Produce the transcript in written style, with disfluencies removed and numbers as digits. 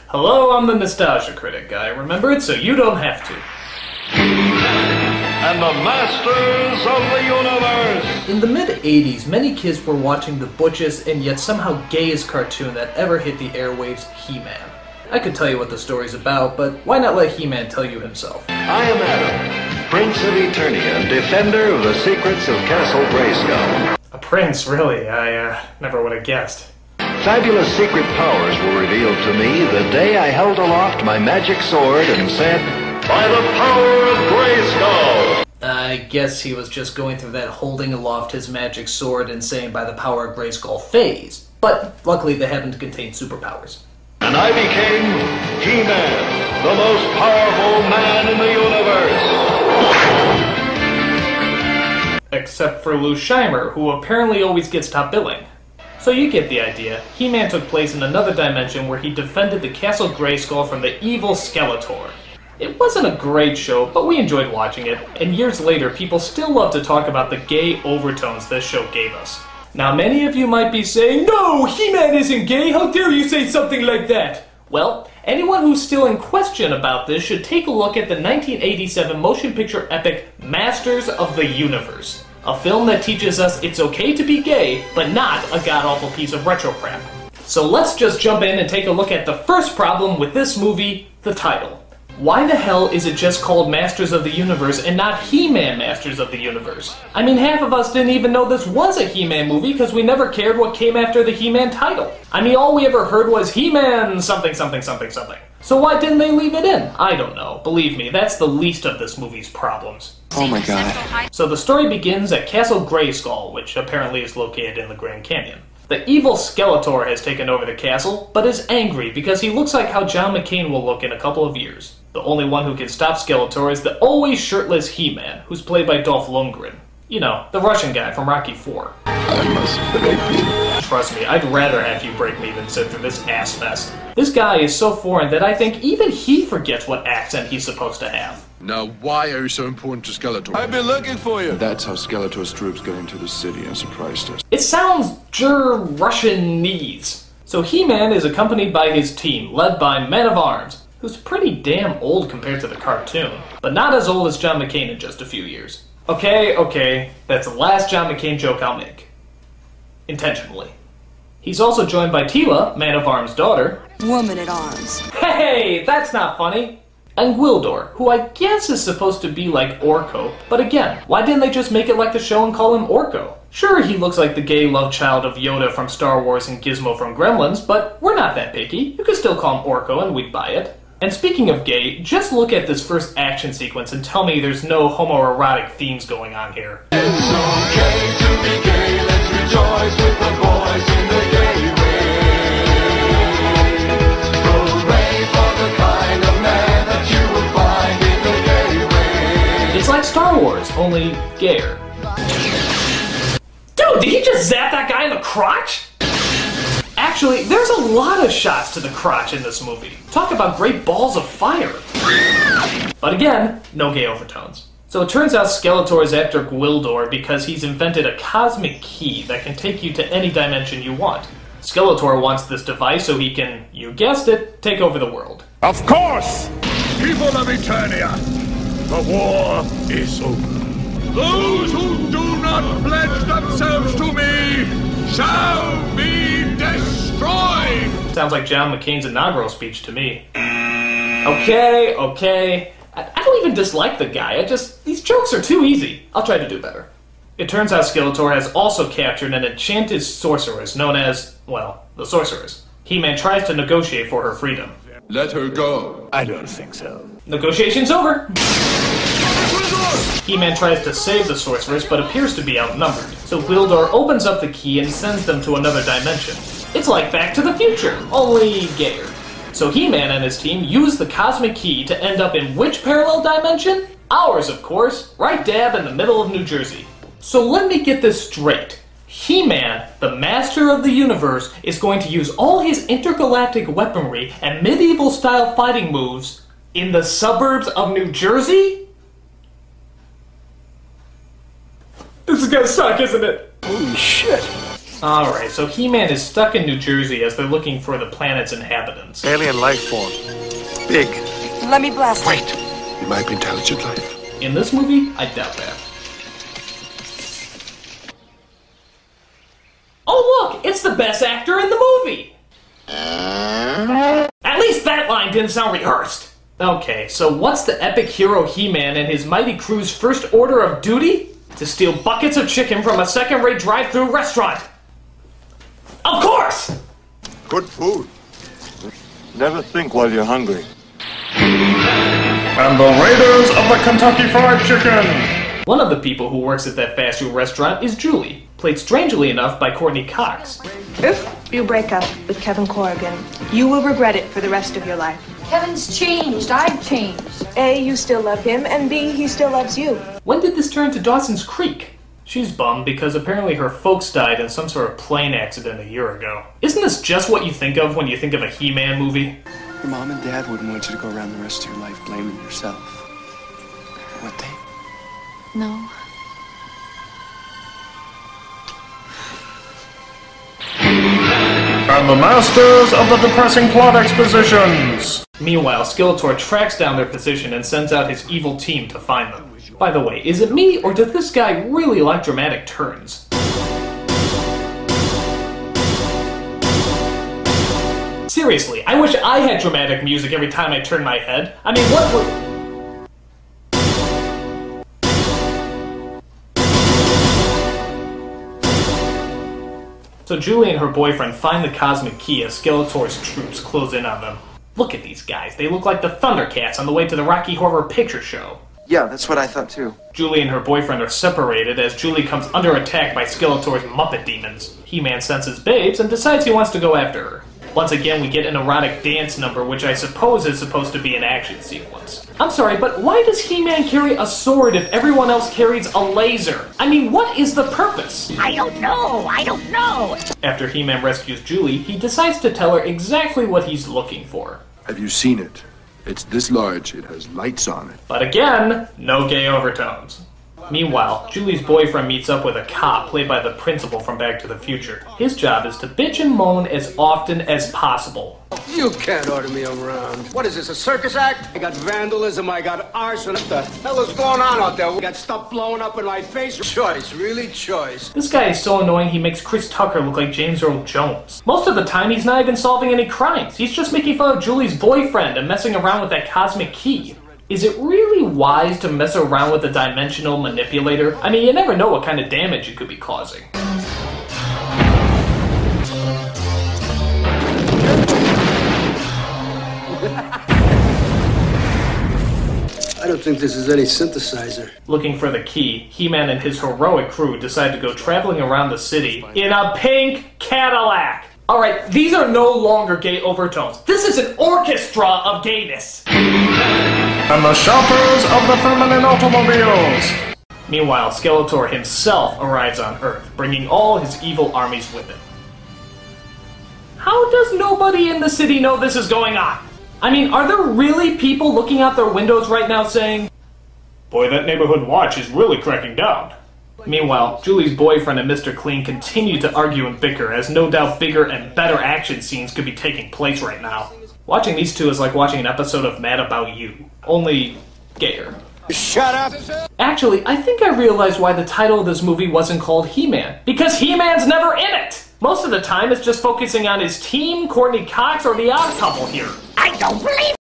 Hello, I'm the Nostalgia Critic. I remember it so you don't have to. And the Masters of the Universe! In the mid-'80s, many kids were watching the butchest and yet somehow gayest cartoon that ever hit the airwaves, He-Man. I could tell you what the story's about, but why not let He-Man tell you himself? I am Adam, Prince of Eternia and defender of the secrets of Castle Grayskull. A prince, really? I never would have guessed. Fabulous secret powers were revealed to me the day I held aloft my magic sword and said, "By the power of Grayskull!" I guess he was just going through that holding aloft his magic sword and saying "by the power of Grayskull" phase. But luckily they happen to contain superpowers. And I became He-Man, the most powerful man in the universe. Except for Lou Scheimer, who apparently always gets top billing. So you get the idea. He-Man took place in another dimension where he defended the Castle Grayskull from the evil Skeletor. It wasn't a great show, but we enjoyed watching it, and years later people still love to talk about the gay overtones this show gave us. Now many of you might be saying, "No, He-Man isn't gay, how dare you say something like that?" Well, anyone who's still in question about this should take a look at the 1987 motion picture epic Masters of the Universe. A film that teaches us it's okay to be gay, but not a god-awful piece of retro crap. So let's just jump in and take a look at the first problem with this movie, the title. Why the hell is it just called Masters of the Universe and not He-Man Masters of the Universe? I mean, half of us didn't even know this was a He-Man movie because we never cared what came after the He-Man title. I mean, all we ever heard was He-Man something something something something. So why didn't they leave it in? I don't know. Believe me, that's the least of this movie's problems. Oh my god. So the story begins at Castle Grayskull, which apparently is located in the Grand Canyon. The evil Skeletor has taken over the castle, but is angry because he looks like how John McCain will look in a couple of years. The only one who can stop Skeletor is the always shirtless He-Man, who's played by Dolph Lundgren. You know, the Russian guy from Rocky IV. I must break you. Trust me, I'd rather have you break me than sit through this ass fest. This guy is so foreign that I think even he forgets what accent he's supposed to have. Now, why are you so important to Skeletor? I've been looking for you. That's how Skeletor's troops got into the city and surprised us. It sounds Russianese. So He-Man is accompanied by his team, led by Man of Arms, who's pretty damn old compared to the cartoon, but not as old as John McCain in just a few years. Okay, that's the last John McCain joke I'll make. Intentionally. He's also joined by Tila, Man of Arms' daughter. Woman at Arms. Hey, that's not funny! And Gwildor, who I guess is supposed to be like Orko, but again, why didn't they just make it like the show and call him Orko? Sure, he looks like the gay love child of Yoda from Star Wars and Gizmo from Gremlins, but we're not that picky. You could still call him Orko and we'd buy it. And speaking of gay, just look at this first action sequence and tell me there's no homoerotic themes going on here. It's okay to be gay, let's rejoice with the boys in the gay race. Hooray for the kind of man that you will find in the gay race. It's like Star Wars, only gayer. Dude, did he just zap that guy in the crotch? Actually, there's a lot of shots to the crotch in this movie. Talk about great balls of fire. But again, no gay overtones. So it turns out Skeletor is after Gwildor because he's invented a cosmic key that can take you to any dimension you want. Skeletor wants this device so he can, you guessed it, take over the world. Of course! People of Eternia, the war is over. Those who do not pledge themselves to me shall be destroyed! Sounds like John McCain's inaugural speech to me. Okay. I don't even dislike the guy, these jokes are too easy. I'll try to do better. It turns out Skeletor has also captured an enchanted sorceress known as, well, the Sorceress. He-Man tries to negotiate for her freedom. Let her go. I don't think so. Negotiation's over! He-Man tries to save the sorceress, but appears to be outnumbered. So Gwildor opens up the key and sends them to another dimension. It's like Back to the Future, only gayer. So He-Man and his team use the cosmic key to end up in which parallel dimension? Ours, of course, right dab in the middle of New Jersey. So let me get this straight. He-Man, the master of the universe, is going to use all his intergalactic weaponry and medieval-style fighting moves in the suburbs of New Jersey? This is gonna suck, isn't it? Holy shit! Alright, so He-Man is stuck in New Jersey as they're looking for the planet's inhabitants. Alien life form. Big. Let me blast. Wait. It might be intelligent life. In this movie, I doubt that. Oh look! It's the best actor in the movie! At least that line didn't sound rehearsed. Okay, so what's the epic hero He-Man and his mighty crew's first order of duty? To steal buckets of chicken from a second-rate drive-thru restaurant. Of course! Good food. Never think while you're hungry. And the Raiders of the Kentucky Fried Chicken! One of the people who works at that fast food restaurant is Julie, played strangely enough by Courtney Cox. If you break up with Kevin Corrigan, you will regret it for the rest of your life. Kevin's changed. I've changed. A, you still love him, and B, he still loves you. When did this turn to Dawson's Creek? She's bummed because apparently her folks died in some sort of plane accident a year ago. Isn't this just what you think of when you think of a He-Man movie? Your mom and dad wouldn't want you to go around the rest of your life blaming yourself. Would they? No. And the masters of the depressing plot expositions! Meanwhile, Skeletor tracks down their position and sends out his evil team to find them. By the way, is it me, or does this guy really like dramatic turns? Seriously, I wish I had dramatic music every time I turn my head. I mean, what would... So Julie and her boyfriend find the cosmic key as Skeletor's troops close in on them. Look at these guys. They look like the Thundercats on the way to the Rocky Horror Picture Show. Yeah, that's what I thought too. Julie and her boyfriend are separated as Julie comes under attack by Skeletor's Muppet demons. He-Man senses Babes and decides he wants to go after her. Once again, we get an erotic dance number, which I suppose is supposed to be an action sequence. I'm sorry, but why does He-Man carry a sword if everyone else carries a laser? I mean, what is the purpose? I don't know. After He-Man rescues Julie, he decides to tell her exactly what he's looking for. Have you seen it? It's this large. It has lights on it. But again, no gay overtones. Meanwhile, Julie's boyfriend meets up with a cop played by the principal from Back to the Future. His job is to bitch and moan as often as possible. You can't order me around. What is this, a circus act? I got vandalism, I got arson. What the hell is going on out there? We got stuff blowing up in my face. Choice, really choice. This guy is so annoying he makes Chris Tucker look like James Earl Jones. Most of the time he's not even solving any crimes. He's just making fun of Julie's boyfriend and messing around with that cosmic key. Is it really wise to mess around with a dimensional manipulator? I mean, you never know what kind of damage you could be causing. I don't think this is any synthesizer. Looking for the key, He-Man and his heroic crew decide to go traveling around the city in a pink Cadillac. Alright, these are no longer gay overtones. This is an orchestra of gayness. And the shoppers of the feminine automobiles! Meanwhile, Skeletor himself arrives on Earth, bringing all his evil armies with him. How does nobody in the city know this is going on? I mean, are there really people looking out their windows right now saying, "Boy, that neighborhood watch is really cracking down"? Meanwhile, Julie's boyfriend and Mr. Clean continue to argue and bicker, as no doubt bigger and better action scenes could be taking place right now. Watching these two is like watching an episode of Mad About You, only gayer. Shut up! Actually, I think I realized why the title of this movie wasn't called He-Man. Because He-Man's never in it! Most of the time, it's just focusing on his team, Courtney Cox, or the Odd Couple here. I don't believe